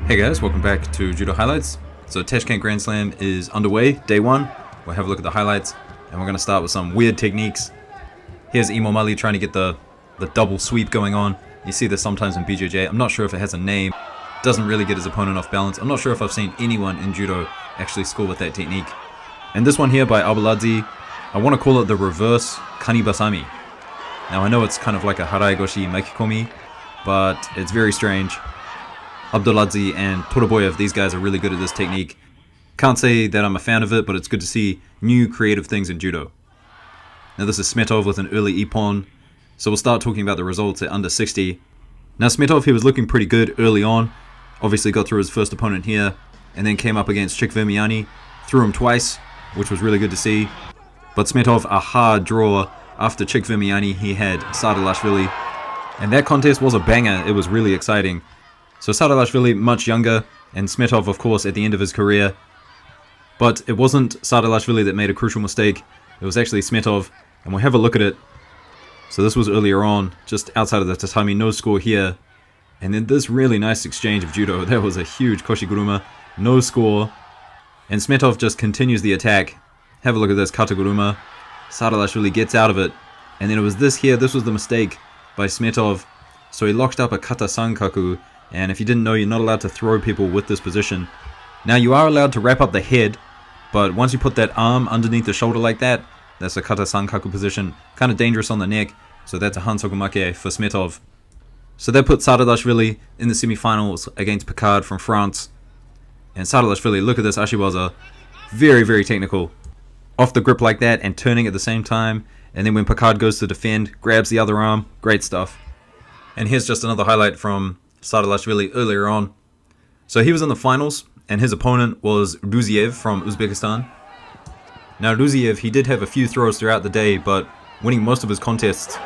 Hey guys, welcome back to Judo Highlights. So Tashkent Grand Slam is underway, day one. We'll have a look at the highlights, and we're going to start with some weird techniques. Here's Imo Mali trying to get the double sweep going on. You see this sometimes in BJJ. I'm not sure if it has a name. Doesn't really get his opponent off balance. I'm not sure if I've seen anyone in Judo actually score with that technique. And this one here by Abuladze, I want to call it the reverse Kanibasami. Now I know it's kind of like a Haraigoshi Makikomi, but it's very strange. Abuladze and Toroboyev, these guys are really good at this technique. Can't say that I'm a fan of it, but it's good to see new creative things in Judo. Now this is Smetov with an early Ippon, so we'll start talking about the results at under 60. Now Smetov, he was looking pretty good early on, obviously got through his first opponent here, and then came up against Chikvermiani, threw him twice, which was really good to see. But Smetov, a hard draw. After Chikvermiani, he had Sadalashvili, and that contest was a banger. It was really exciting. So Sadalashvili much younger, and Smetov of course at the end of his career. But it wasn't Sadalashvili that made a crucial mistake, it was actually Smetov, and we'll have a look at it. So this was earlier on, just outside of the tatami, no score here. And then this really nice exchange of judo, that was a huge koshiguruma, no score. And Smetov just continues the attack. Have a look at this kataguruma, Sadalashvili gets out of it. And then it was this here, this was the mistake by Smetov. So he locked up a kata sankaku. And if you didn't know, you're not allowed to throw people with this position. Now you are allowed to wrap up the head, but once you put that arm underneath the shoulder like that, that's a kata sankaku position, kind of dangerous on the neck, so that's a hansokumake for Smetov. So that put Sadalashvili in the semi-finals against Picard from France. And Sadalashvili, look at this ashiwaza, very, very technical. Off the grip like that and turning at the same time, and then when Picard goes to defend, grabs the other arm, great stuff. And here's just another highlight from Sadalashvili earlier on. So he was in the finals, and his opponent was Ruziev from Uzbekistan. Now Ruziev, he did have a few throws throughout the day, but winning most of his contests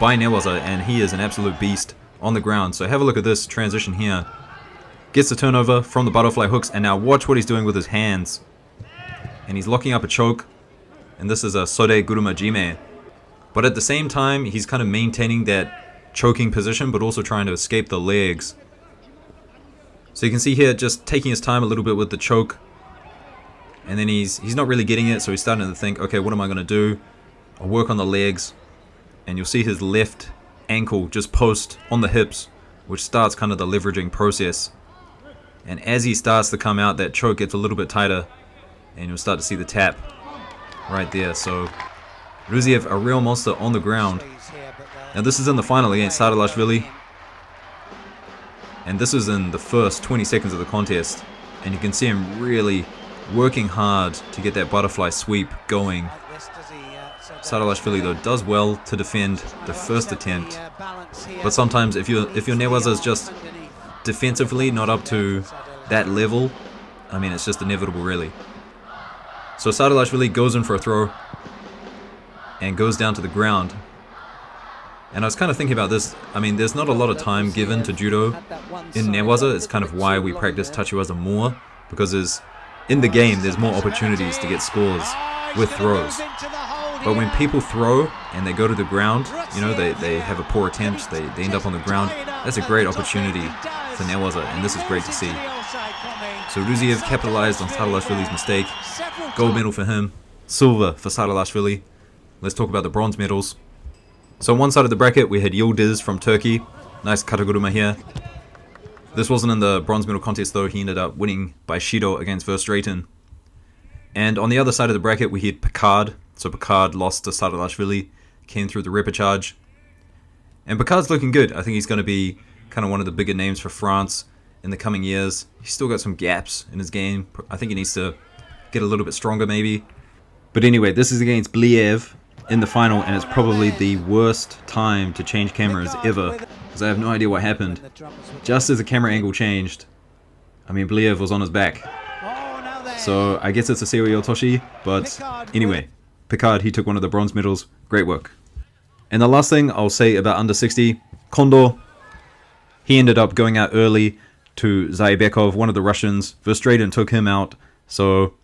by newaza, and he is an absolute beast on the ground. So have a look at this transition here. Gets the turnover from the butterfly hooks, and now watch what he's doing with his hands. And he's locking up a choke, and this is a Sode Guruma Jime. But at the same time, he's kind of maintaining that choking position, but also trying to escape the legs. So you can see here, just taking his time a little bit with the choke, and then he's not really getting it, so he's starting to think, okay, what am I going to do? I'll work on the legs, and you'll see his left ankle just post on the hips, which starts kind of the leveraging process. And as he starts to come out, that choke gets a little bit tighter, and you'll start to see the tap right there. So Ruziev, a real monster on the ground. Now this is in the final against Sadalashvili, and this is in the first 20 seconds of the contest, and you can see him really working hard to get that butterfly sweep going. Sadalashvili though does well to defend the first attempt, but sometimes if your newaza is just defensively not up to that level, I mean it's just inevitable really. So Sadalashvili goes in for a throw and goes down to the ground. And I was kind of thinking about this, I mean there's not a lot of time given to judo in newaza. It's kind of why we practice tachiwaza more, because in the game there's more opportunities to get scores with throws. But when people throw and they go to the ground, you know, they have a poor attempt, they end up on the ground, that's a great opportunity for newaza, and this is great to see. So Ruziev capitalized on Sadalashvili's mistake, gold medal for him, silver for Sadalashvili. Let's talk about the bronze medals. So on one side of the bracket we had Yildiz from Turkey, nice kataguruma here. This wasn't in the bronze medal contest though, he ended up winning by Shido against Verstraeten. And on the other side of the bracket we had Picard, so Picard lost to Sadalashvili, came through the repechage. And Picard's looking good, I think he's going to be kind of one of the bigger names for France in the coming years. He's still got some gaps in his game, I think he needs to get a little bit stronger maybe. But anyway, this is against Bliev in the final, and it's probably the worst time to change cameras ever, because I have no idea what happened. Just as the camera angle changed, I mean Bliev was on his back. So I guess it's a Seoi Otoshi, but anyway, Picard, he took one of the bronze medals, great work. And the last thing I'll say about under 60, Kondor, he ended up going out early to Zaybekov, one of the Russians. Verstraeten took him out, so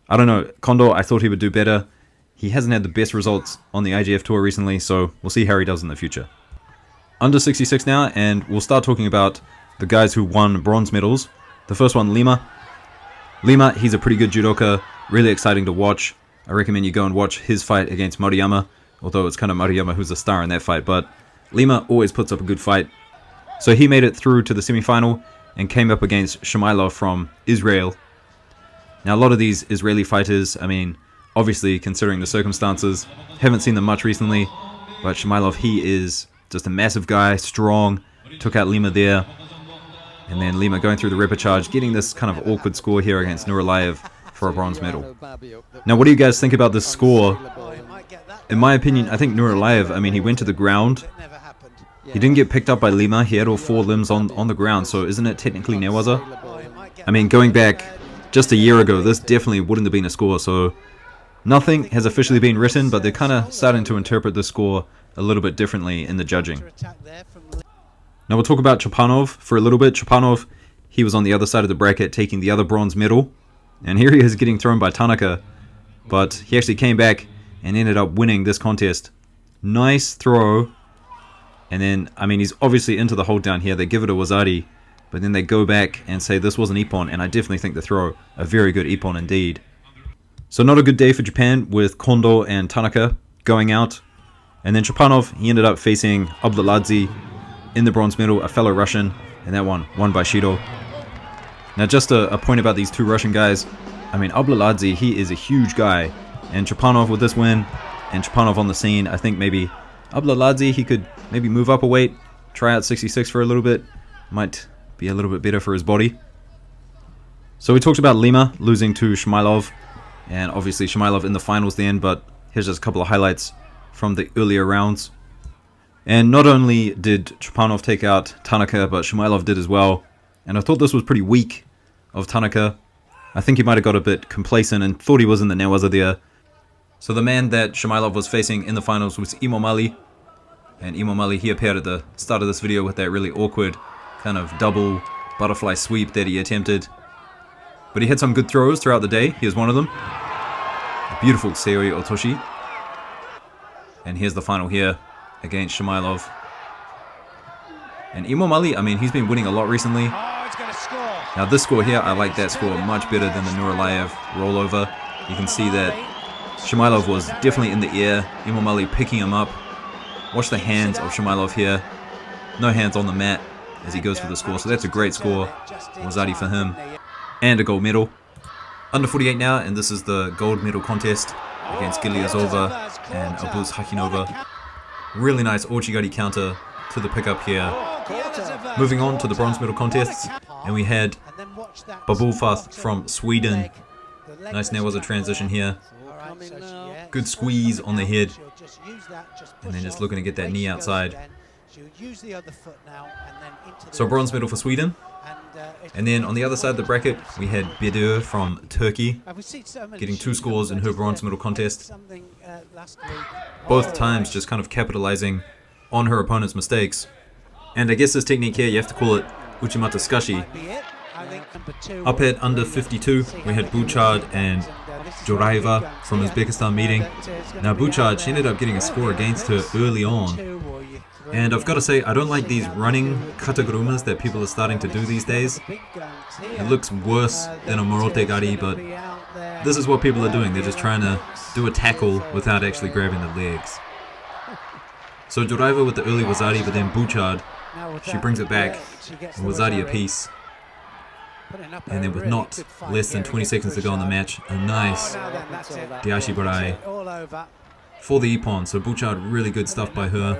I don't know, Kondor, I thought he would do better. He hasn't had the best results on the IGF tour recently, so we'll see how he does in the future. Under 66 now, and we'll start talking about the guys who won bronze medals. The first one, Lima. Lima, he's a pretty good judoka, really exciting to watch. I recommend you go and watch his fight against Maruyama, although it's kind of Maruyama who's the star in that fight, but Lima always puts up a good fight. So he made it through to the semi-final and came up against Shumailov from Israel. Now a lot of these Israeli fighters, I mean, obviously considering the circumstances, haven't seen them much recently, but Shumailov, he is just a massive guy, strong, took out Lima there. And then Lima going through the repechage, getting this kind of awkward score here against Nuraliyev for a bronze medal. Now what do you guys think about this score? In my opinion, I think Nuraliyev, I mean, he went to the ground. He didn't get picked up by Lima. He had all four limbs on the ground, so isn't it technically newaza? I mean, going back just a year ago, this definitely wouldn't have been a score, so nothing has officially been written, but they're kind of starting to interpret the score a little bit differently in the judging. Now we'll talk about Chepanov for a little bit. Chepanov, he was on the other side of the bracket taking the other bronze medal, and here he is getting thrown by Tanaka, but he actually came back and ended up winning this contest. Nice throw. And then, I mean, he's obviously into the hold down here. They give it a wazari, but then they go back and say this was an ippon, and I definitely think the throw a very good ippon indeed. So not a good day for Japan with Kondo and Tanaka going out. And then Chepanov, he ended up facing Abdulaziz in the bronze medal, a fellow Russian, and that one won by Shido. Now just a point about these two Russian guys. I mean, Abdulaziz, he is a huge guy, and Chepanov with this win, and Chepanov on the scene, I think maybe Abdulaziz, he could maybe move up a weight, try out 66 for a little bit, might be a little bit better for his body. So we talked about Lima losing to Shumailov, and obviously Shumailov in the finals then, but here's just a couple of highlights from the earlier rounds. And not only did Chepanov take out Tanaka, but Shumailov did as well, and I thought this was pretty weak of Tanaka. I think he might have got a bit complacent and thought he was in the newaza there. So the man that Shumailov was facing in the finals was Imomali. And Imomali, he appeared at the start of this video with that really awkward kind of double butterfly sweep that he attempted. But he had some good throws throughout the day. Here's one of them. A beautiful Seoi Otoshi. And here's the final here against Shumailov. And Imomali, I mean, he's been winning a lot recently. Now this score here, I like that score much better than the Nuraliyev rollover. You can see that Shumailov was definitely in the air. Imomali picking him up. Watch the hands of Shumailov here. No hands on the mat as he goes for the score. So that's a great score. Wazari for him. And a gold medal. Under 48 now, and this is the gold medal contest against Gilyazova and Abuz Hakinova. Really nice Ochigari counter to the pickup here. Moving on to the bronze medal contests, and we had Babulfath from Sweden. Nice newaza transition here. Good squeeze on the head, and then just looking to get that knee outside. So bronze medal for Sweden. And then on the other side of the bracket, we had Bedir from Turkey, getting 2 scores in her bronze medal contest. Both times just kind of capitalizing on her opponent's mistakes. And I guess this technique here, you have to call it Uchimata Skashi. Up at under 52, we had Buchard and Joraeva from Uzbekistan meeting. Now Buchard, she ended up getting a score against her early on. And I've got to say, I don't like these running katagurumas that people are starting to do these days. It looks worse than a morote gari, but this is what people are doing. They're just trying to do a tackle without actually grabbing the legs. So Joraeva with the early wazari, but then Buchard, she brings it back, and wazari a piece. And then with not less than 20 seconds to go in the match, a nice Diashi Barai for the ippon. So Buchard, really good stuff by her.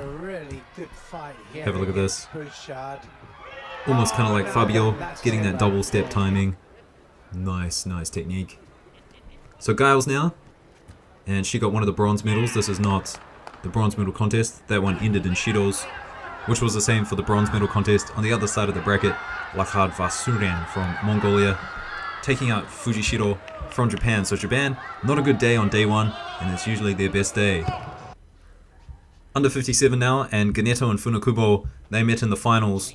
Have a look at this. Almost kind of like Fabio, getting that double step timing. Nice, nice technique. So Giles now, and she got one of the bronze medals. This is not the bronze medal contest. That one ended in Shido's, which was the same for the bronze medal contest. On the other side of the bracket, Lakhad Vasuren from Mongolia, taking out Fujishiro from Japan. So Japan, not a good day on day one, and it's usually their best day. Under 57 now, and Ganeto and Funakubo, they met in the finals.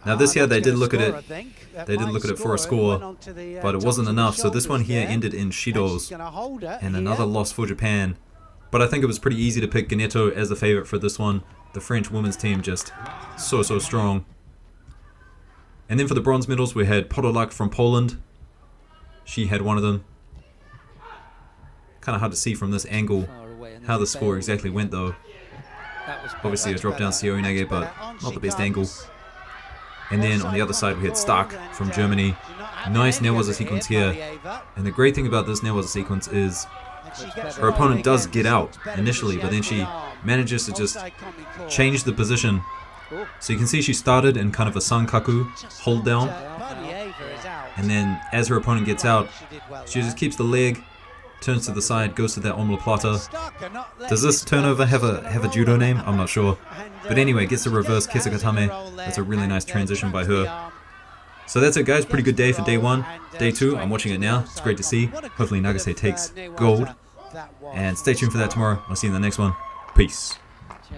Now this year they did look at it. They did look at it for a score, but it wasn't enough. So this one here ended in Shido's, and another loss for Japan. But I think it was pretty easy to pick Ganeto as the favorite for this one. The French women's team just so strong. And then for the bronze medals, we had Podolak from Poland. She had one of them. Kind of hard to see from this angle how the score exactly went though. Obviously a drop down Seoinage, but not the best angle. And then on the other side we had Stark from Germany. Nice Nehrwasser sequence here. And the great thing about this Nehrwasser sequence is her opponent does get out initially, but then she manages to just change the position. So you can see she started in kind of a Sankaku hold down. And then as her opponent gets out, she just keeps the leg, turns to the side, goes to that omoplata. Does this turnover have a judo name? I'm not sure. But anyway, gets the reverse Kesakatame. That's a really nice transition by her. So that's it guys, pretty good day for day 1. Day 2, I'm watching it now. It's great to see. Hopefully Nagase takes gold. And stay tuned for that tomorrow. I'll see you in the next one. Peace.